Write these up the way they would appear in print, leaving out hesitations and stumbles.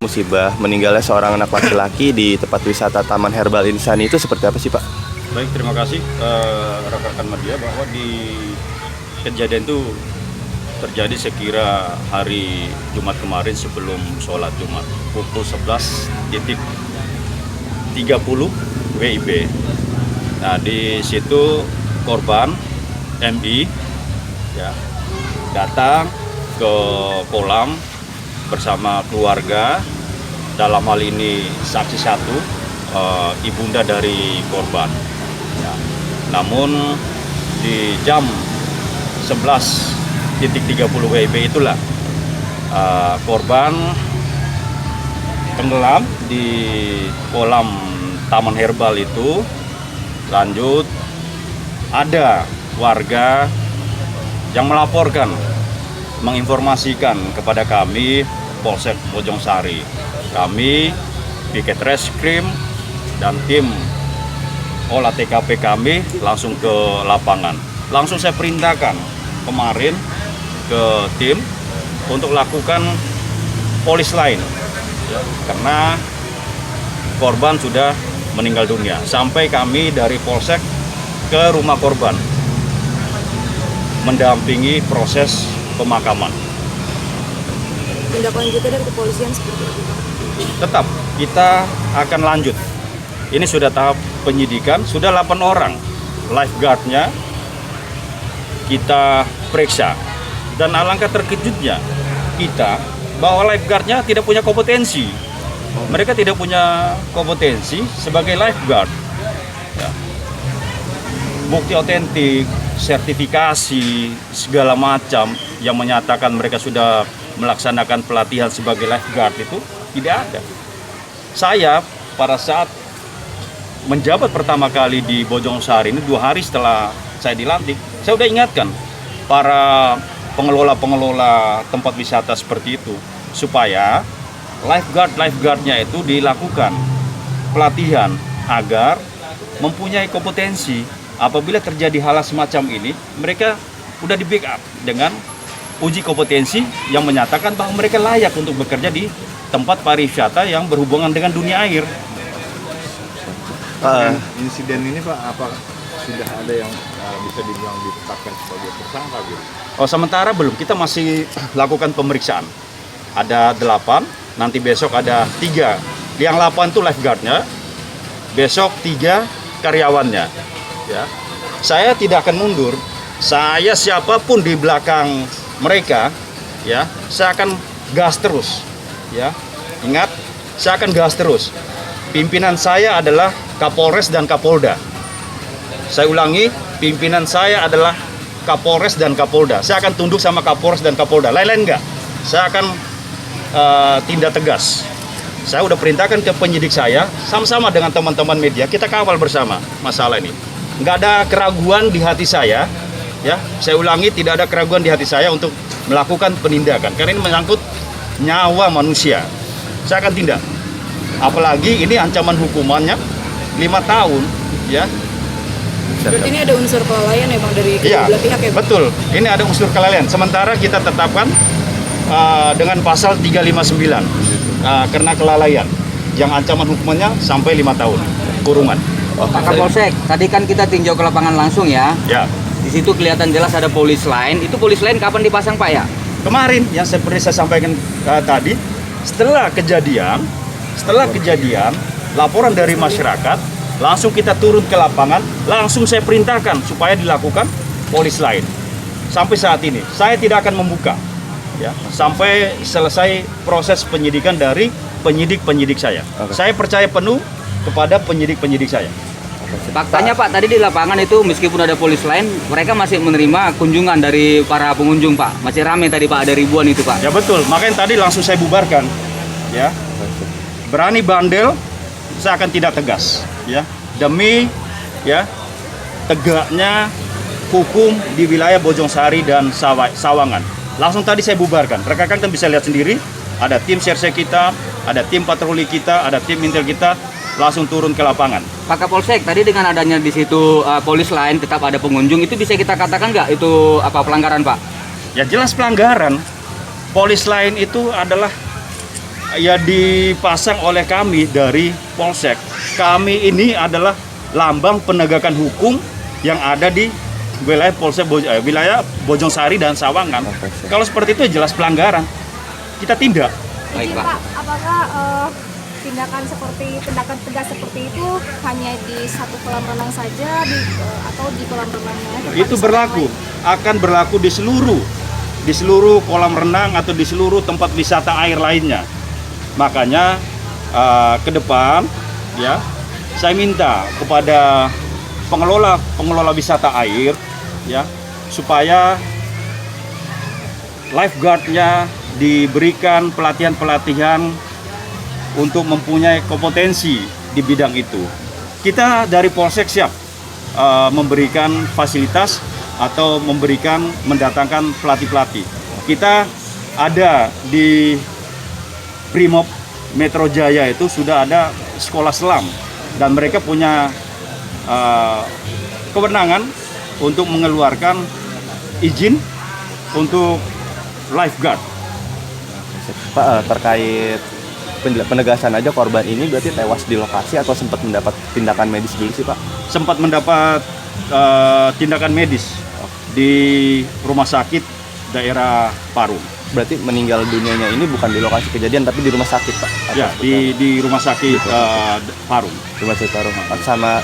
Musibah meninggalnya seorang anak laki-laki di tempat wisata Taman Herbal Insani itu seperti apa sih, Pak? Baik, terima kasih rekan-rekan media bahwa di kejadian itu terjadi sekira hari Jumat kemarin sebelum sholat Jumat pukul 11.30 WIB. Nah, di situ korban MI ya datang ke kolam bersama keluarga, dalam hal ini saksi satu, ibunda dari korban. Ya. Namun di jam 11.30 WIB itulah korban tenggelam di kolam Taman Herbal itu. Lanjut ada warga yang melaporkan, menginformasikan kepada kami Polsek Bojongsari. Kami piket reskrim dan tim olah TKP kami langsung ke lapangan. Langsung saya perintahkan kemarin ke tim untuk lakukan polis lain ya, karena korban sudah meninggal dunia. Sampai kami dari Polsek ke rumah korban mendampingi proses pemakaman. Tindak lanjutnya dari kepolisian seperti apa? Tetap kita akan lanjut. Ini sudah tahap penyidikan, sudah 8 orang lifeguardnya kita periksa. Dan alangkah terkejutnya kita bahwa lifeguardnya tidak punya kompetensi. Mereka tidak punya kompetensi sebagai lifeguard. Ya. Bukti otentik, sertifikasi, segala macam yang menyatakan mereka sudah melaksanakan pelatihan sebagai lifeguard itu tidak ada. Saya pada saat menjabat pertama kali di Bojongsari ini 2 hari setelah saya dilantik, saya sudah ingatkan para pengelola tempat wisata seperti itu supaya lifeguardnya itu dilakukan pelatihan agar mempunyai kompetensi. Apabila terjadi hal semacam ini, mereka udah di backup dengan uji kompetensi yang menyatakan bahwa mereka layak untuk bekerja di tempat pariwisata yang berhubungan dengan dunia air. Insiden ini Pak, apa sudah ada yang bisa dibilang ditetapkan sebagai tersangka gitu? Oh, sementara belum, kita masih lakukan pemeriksaan. Ada 8, nanti besok ada 3. Yang 8 itu lifeguardnya, besok 3 karyawannya. Ya, saya tidak akan mundur. Saya siapapun di belakang mereka, ya, saya akan gas terus. Ya, ingat, saya akan gas terus. Pimpinan saya adalah Kapolres dan Kapolda. Saya ulangi, pimpinan saya adalah Kapolres dan Kapolda. Saya akan tunduk sama Kapolres dan Kapolda. Lain-lain enggak. Saya akan tindak tegas. Saya udah perintahkan ke penyidik saya, sama-sama dengan teman-teman media, kita kawal bersama masalah ini. Nggak ada keraguan di hati saya, ya. Saya ulangi, tidak ada keraguan di hati saya untuk melakukan penindakan, karena ini menyangkut nyawa manusia. Saya akan tindak. Apalagi ini ancaman hukumannya 5 tahun, ya. Berarti ini ada unsur kelalaian ya Bang dari kedua belah pihak ya Bang? Betul, ini ada unsur kelalaian. Sementara kita tetapkan dengan pasal 359 karena kelalaian yang ancaman hukumannya sampai 5 tahun kurungan. Pak Kapolsek, tadi kan kita tinjau ke lapangan langsung ya. Ya. Di situ kelihatan jelas ada polis lain. Itu polis lain kapan dipasang Pak ya? Kemarin yang seperti saya sampaikan tadi, setelah kejadian, laporan dari masyarakat, langsung kita turun ke lapangan, langsung saya perintahkan supaya dilakukan polis lain. Sampai saat ini, saya tidak akan membuka, ya, sampai selesai proses penyidikan dari penyidik saya. Oke. Saya percaya penuh kepada penyidik saya. Faktanya Pak, tadi di lapangan itu meskipun ada polis lain, mereka masih menerima kunjungan dari para pengunjung Pak. Masih ramai tadi Pak, ada ribuan itu Pak. Ya betul, makanya tadi langsung saya bubarkan. Ya, berani bandel, saya akan tidak tegas. Ya, demi ya tegaknya hukum di wilayah Bojongsari dan Sawangan. Langsung tadi saya bubarkan. Rekan-rekan bisa lihat sendiri, ada tim serse kita, ada tim patroli kita, ada tim intel kita, langsung turun ke lapangan. Pak Kapolsek, tadi dengan adanya di situ polis lain tetap ada pengunjung, itu bisa kita katakan nggak itu apa pelanggaran Pak? Ya jelas pelanggaran. Polis lain itu adalah ya dipasang oleh kami dari Polsek. Kami ini adalah lambang penegakan hukum yang ada di wilayah wilayah Bojongsari dan Sawangan. Kalau seperti itu jelas pelanggaran. Kita tindak. Baik, Izin Pak. Pak, apakah tindakan tegas seperti itu hanya di satu kolam renang saja atau di kolam renangnya? Itu akan berlaku di seluruh kolam renang atau di seluruh tempat wisata air lainnya. Makanya ke depan ya saya minta kepada pengelola wisata air ya supaya lifeguardnya diberikan pelatihan untuk mempunyai kompetensi di bidang itu. Kita dari Polsek siap memberikan fasilitas atau mendatangkan pelatih-pelatih. Kita ada di Brimob Metro Jaya itu sudah ada sekolah selam dan mereka punya kewenangan untuk mengeluarkan izin untuk lifeguard. Pak, terkait penegasan aja korban ini berarti tewas di lokasi atau sempat mendapat tindakan medis dulu sih Pak? Sempat mendapat tindakan medis di rumah sakit daerah Parung. Berarti meninggal dunianya ini bukan di lokasi kejadian tapi di rumah sakit Pak? Ya, di rumah sakit Parung. Rumah sakit Parung. Sama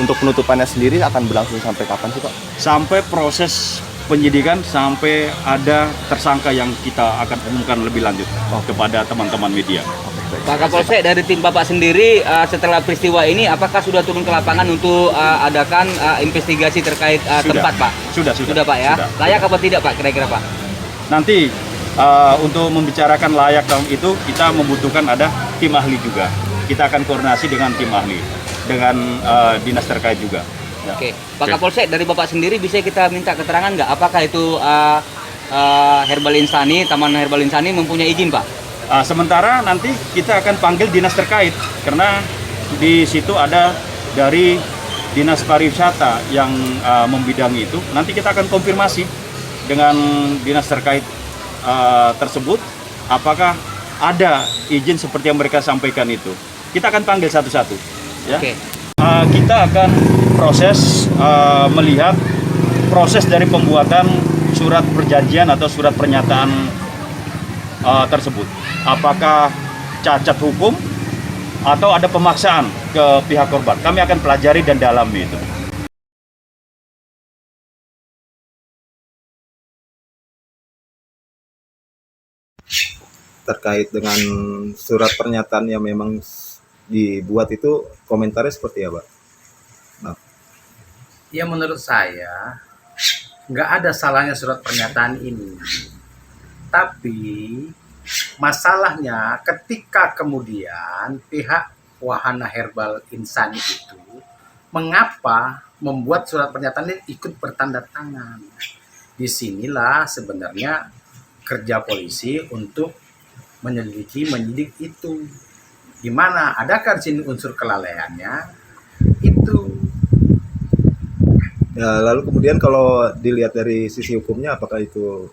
untuk penutupannya sendiri akan berlangsung sampai kapan sih Pak? Sampai proses penyidikan, sampai ada tersangka yang kita akan umumkan lebih lanjut kepada teman-teman media. Pak Kapolsek, dari tim Bapak sendiri setelah peristiwa ini apakah sudah turun ke lapangan untuk adakan investigasi terkait tempat Pak? Sudah Pak ya? Sudah. Layak apa tidak Pak kira-kira Pak? Nanti untuk membicarakan layak tahun itu kita membutuhkan ada tim ahli juga. Kita akan koordinasi dengan tim ahli, dengan dinas terkait juga. Ya. Oke, Pak Kapolsek, dari Bapak sendiri bisa kita minta keterangan nggak? Apakah itu Herbal Insani, Taman Herbal Insani mempunyai izin Pak? Sementara nanti kita akan panggil dinas terkait karena di situ ada dari dinas pariwisata yang membidangi itu. Nanti kita akan konfirmasi dengan dinas terkait tersebut apakah ada izin seperti yang mereka sampaikan itu. Kita akan panggil satu-satu. Ya. Oke. Kita akan proses melihat proses dari pembuatan surat perjanjian atau surat pernyataan tersebut. Apakah cacat hukum atau ada pemaksaan ke pihak korban? Kami akan pelajari dan dalami itu. Terkait dengan surat pernyataan yang memang dibuat itu, komentarnya seperti apa? Nah, Ya menurut saya nggak ada salahnya surat pernyataan ini. Tapi masalahnya ketika kemudian pihak Wahana Herbal Insani itu mengapa membuat surat pernyataan ini ikut bertanda tangan. Disinilah sebenarnya kerja polisi untuk menyidik itu. Di mana adakah di sini unsur kelalaiannya itu. ya, lalu kemudian kalau dilihat dari sisi hukumnya, apakah itu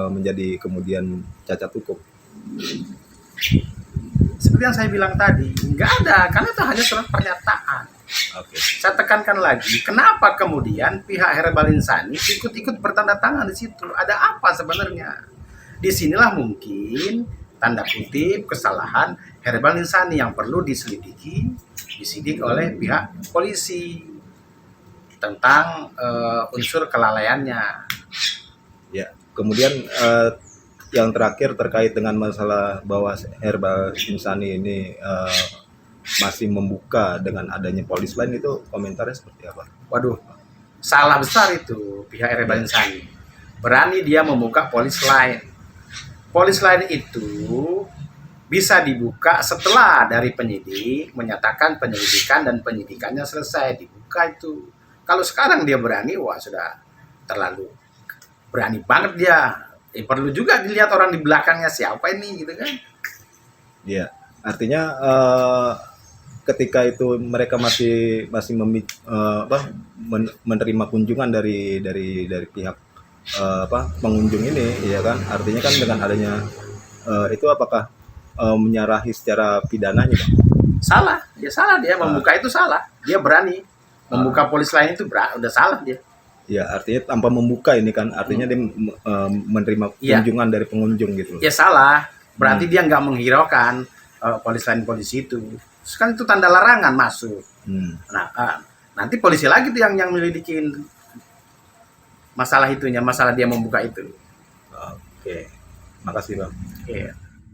menjadi kemudian cacat hukum? Seperti yang saya bilang tadi, nggak ada, karena itu hanya surat pernyataan. Oke. Saya tekankan lagi, kenapa kemudian pihak Herbal Insani ikut-ikut bertanda tangan di situ? Ada apa sebenarnya? Disinilah mungkin tanda kutip kesalahan Herbal Insani yang perlu disidik oleh pihak polisi tentang unsur kelalaiannya. Ya, kemudian yang terakhir terkait dengan masalah bahwa Herbal Insani ini masih membuka dengan adanya polis lain, itu komentarnya seperti apa? Waduh, salah besar itu pihak Herbal Insani. Berani dia membuka polis lain. Polis lain itu bisa dibuka setelah dari penyidik menyatakan penyelidikan dan penyidikannya selesai, dibuka itu. Kalau sekarang dia berani, wah sudah terlalu berani banget dia. Perlu juga dilihat orang di belakangnya siapa ini gitu kan. Ya, artinya ketika itu mereka masih menerima kunjungan dari pihak pengunjung ini, ya kan, artinya kan dengan adanya itu apakah menyalahi secara pidananya, Bang? Salah, dia membuka itu salah. Dia berani membuka polis lain itu udah salah dia. Ya, artinya tanpa membuka ini kan, artinya dia menerima kunjungan dari pengunjung gitu. Ya salah, berarti dia nggak menghiraukan polis lain polisi itu. Terus kan itu tanda larangan masuk. Nah, nanti polisi lagi tuh yang menyelidikin masalah itunya, masalah dia membuka itu. Oke, makasih Bang. Iya.